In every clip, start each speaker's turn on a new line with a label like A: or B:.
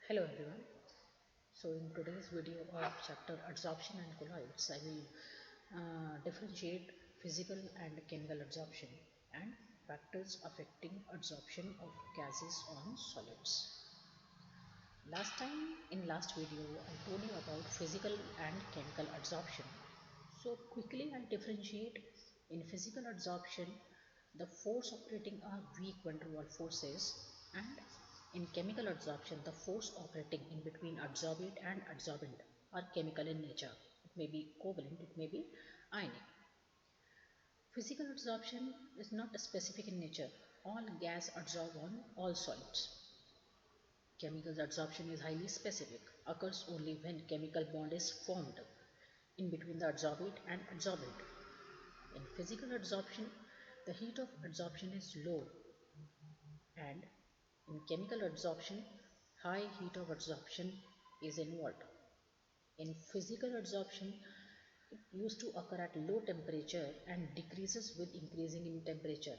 A: Hello everyone. So in today's video of chapter Adsorption and Colloids, I will differentiate physical and chemical adsorption and factors affecting adsorption of gases on solids. In last video, I told you about physical and chemical adsorption. So quickly I'll differentiate. In physical adsorption, the force operating are weak van der Waals forces, and in chemical adsorption, the force operating in between adsorbate and adsorbent are chemical in nature. It may be covalent, it may be ionic. Physical adsorption is not specific in nature. All gas adsorb on all solids. Chemical adsorption is highly specific, occurs only when chemical bond is formed in between the adsorbate and adsorbent. In physical adsorption, the heat of adsorption is low, and in chemical adsorption, high heat of adsorption is involved. In physical adsorption, it used to occur at low temperature and decreases with increasing in temperature.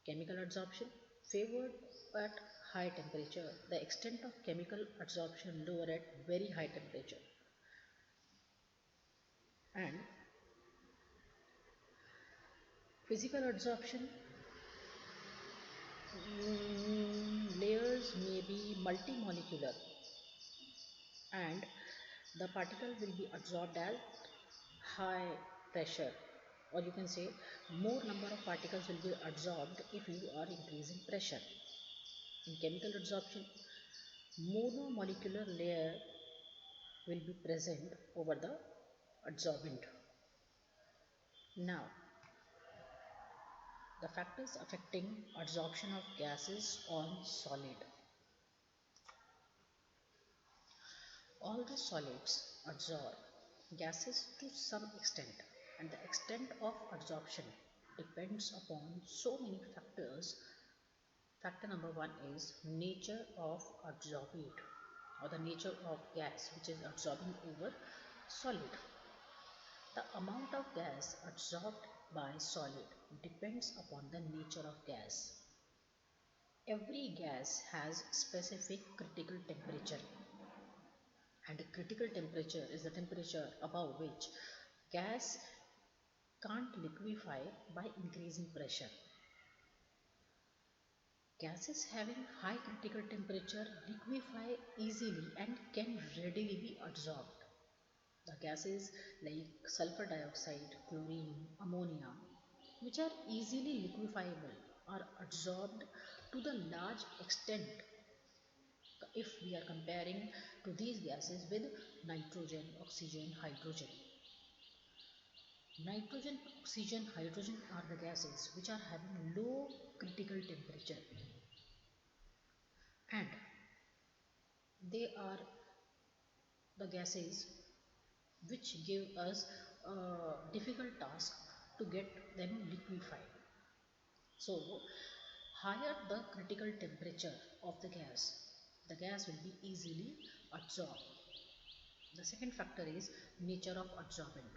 A: Chemical adsorption favored at high temperature. The extent of chemical adsorption lower at very high temperature. And physical adsorption layers may be multimolecular, and the particle will be adsorbed at high pressure, or you can say more number of particles will be adsorbed if you are increasing pressure. In chemical adsorption, monomolecular layer will be present over the adsorbent. Now, the factors affecting adsorption of gases on solid. All the solids adsorb gases to some extent, and the extent of adsorption depends upon so many factors. Factor number one is nature of adsorbate, or the nature of gas which is absorbing over solid. The amount of gas adsorbed by solid depends upon the nature of gas. Every gas has specific critical temperature, and critical temperature is the temperature above which gas can't liquefy by increasing pressure. Gases having high critical temperature liquefy easily and can readily be adsorbed. The gases like sulfur dioxide, chlorine, ammonia, which are easily liquefiable, are adsorbed to the large extent if we are comparing to these gases with nitrogen, oxygen, hydrogen. Nitrogen, oxygen, hydrogen are the gases which are having low critical temperature, and they are the gases which give us a difficult task to get them liquefied. So, higher the critical temperature of the gas will be easily adsorbed. The second factor is nature of adsorbent.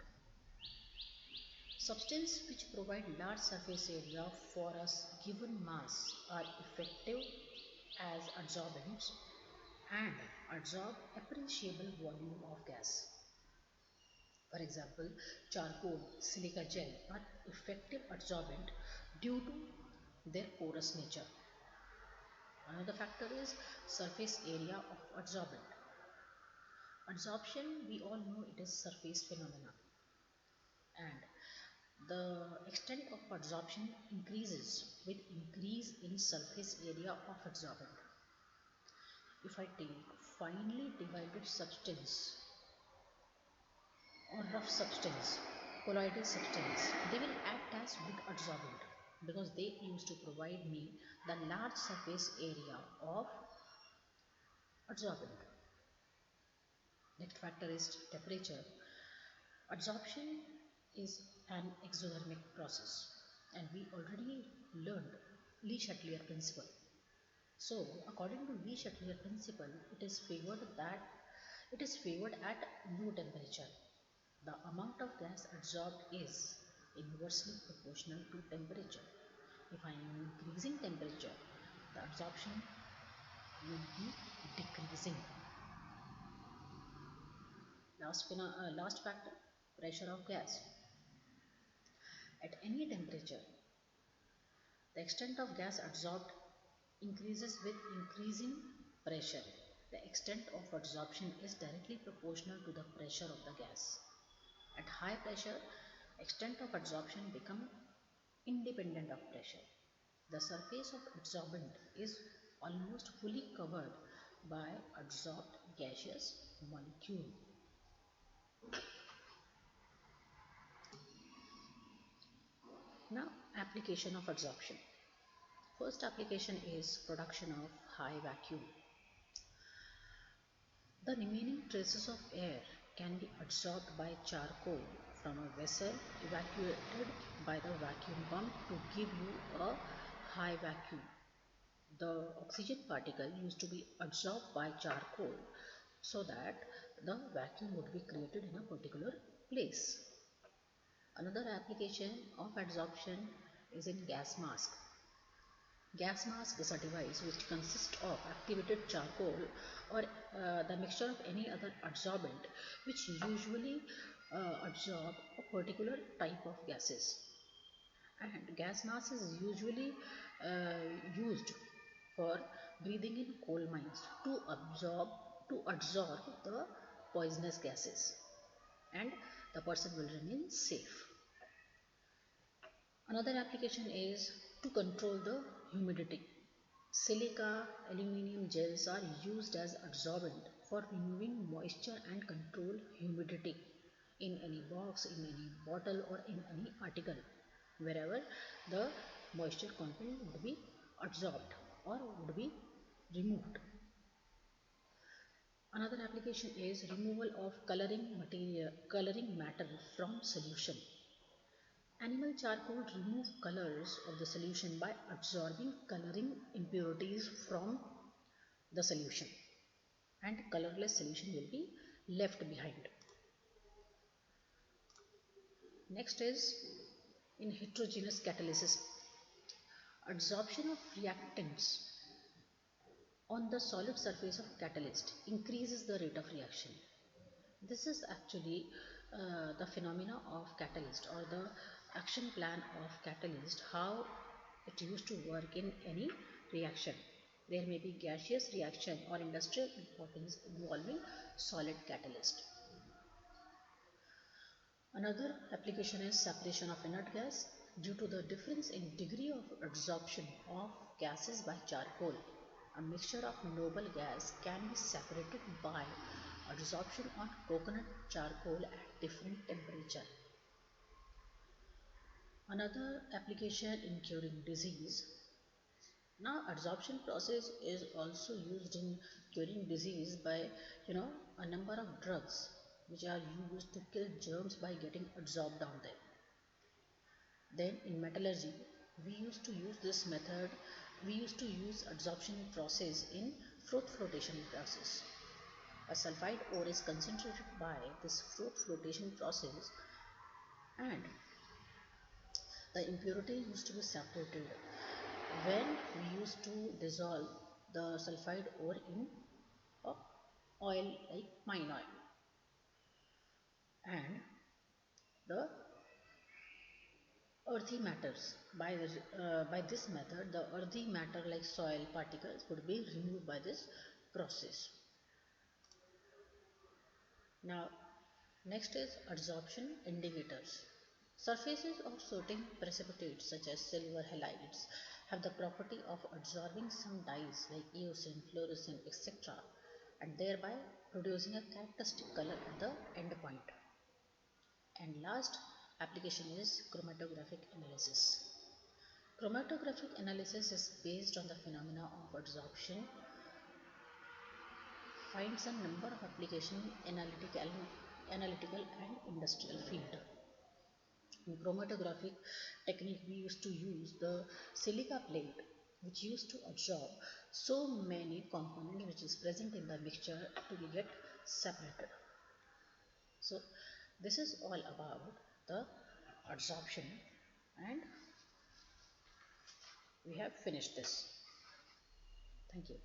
A: Substances which provide large surface area for a given mass are effective as adsorbents and adsorb appreciable volume of gas. For example, charcoal, silica gel are effective adsorbent due to their porous nature. Another factor is surface area of adsorbent. Adsorption, we all know it is surface phenomena, and the extent of adsorption increases with increase in surface area of adsorbent. If I take finely divided substance or rough substance, colloidal substance, they will act as good adsorbent because they used to provide me the large surface area of adsorbent. Next factor is temperature. Adsorption is an exothermic process, and we already learned Le Chatelier principle. So, according to Le Chatelier principle, it is favored at low temperature. The amount of gas adsorbed is inversely proportional to temperature. If I am increasing temperature, the adsorption will be decreasing. Last factor, pressure of gas. At any temperature, the extent of gas adsorbed increases with increasing pressure. The extent of adsorption is directly proportional to the pressure of the gas. At high pressure, extent of adsorption becomes independent of pressure. The surface of adsorbent is almost fully covered by adsorbed gaseous molecule. Now, application of adsorption. First application is production of high vacuum. The remaining traces of air can be adsorbed by charcoal from a vessel evacuated by the vacuum pump to give you a high vacuum. The oxygen particle used to be adsorbed by charcoal so that the vacuum would be created in a particular place. Another application of adsorption is in gas mask. Gas mask is a device which consists of activated charcoal or the mixture of any other adsorbent which usually absorb a particular type of gases. And gas mask is usually used for breathing in coal mines to absorb the poisonous gases, and the person will remain safe. Another application is to control the humidity. Silica, aluminum gels are used as adsorbent for removing moisture and control humidity in any box, in any bottle or in any article wherever the moisture content would be adsorbed or would be removed. Another application is removal of coloring matter from solution. Animal charcoal remove colors of the solution by absorbing coloring impurities from the solution, and colorless solution will be left behind. Next is in heterogeneous catalysis. Adsorption of reactants on the solid surface of catalyst increases the rate of reaction. This is actually the phenomena of catalyst or the action plan of catalyst, how it used to work in any reaction. There may be gaseous reaction or industrial importance involving solid catalyst. Another application is separation of inert gas. Due to the difference in degree of adsorption of gases by charcoal, a mixture of noble gas can be separated by adsorption on coconut charcoal at different temperature. Another application in curing disease. Now, adsorption process is also used in curing disease by a number of drugs which are used to kill germs by getting adsorbed on them. Then in metallurgy, we used to use this method. We used to use adsorption process in froth flotation process. A sulfide ore is concentrated by this froth flotation process, and the impurity used to be separated when we used to dissolve the sulfide ore in oil like pine oil. And the earthy matters, by this method, the earthy matter like soil particles would be removed by this process. Now, next is adsorption indicators. Surfaces of certain precipitates such as silver halides have the property of absorbing some dyes like eosin, fluorescent, etc., and thereby producing a characteristic color at the end point. And last application is chromatographic analysis. Chromatographic analysis is based on the phenomena of adsorption, finds a number of applications in analytical and industrial field. In chromatographic technique, we used to use the silica plate which used to absorb so many components which is present in the mixture to get separated. So this is all about the adsorption, and we have finished this. Thank you.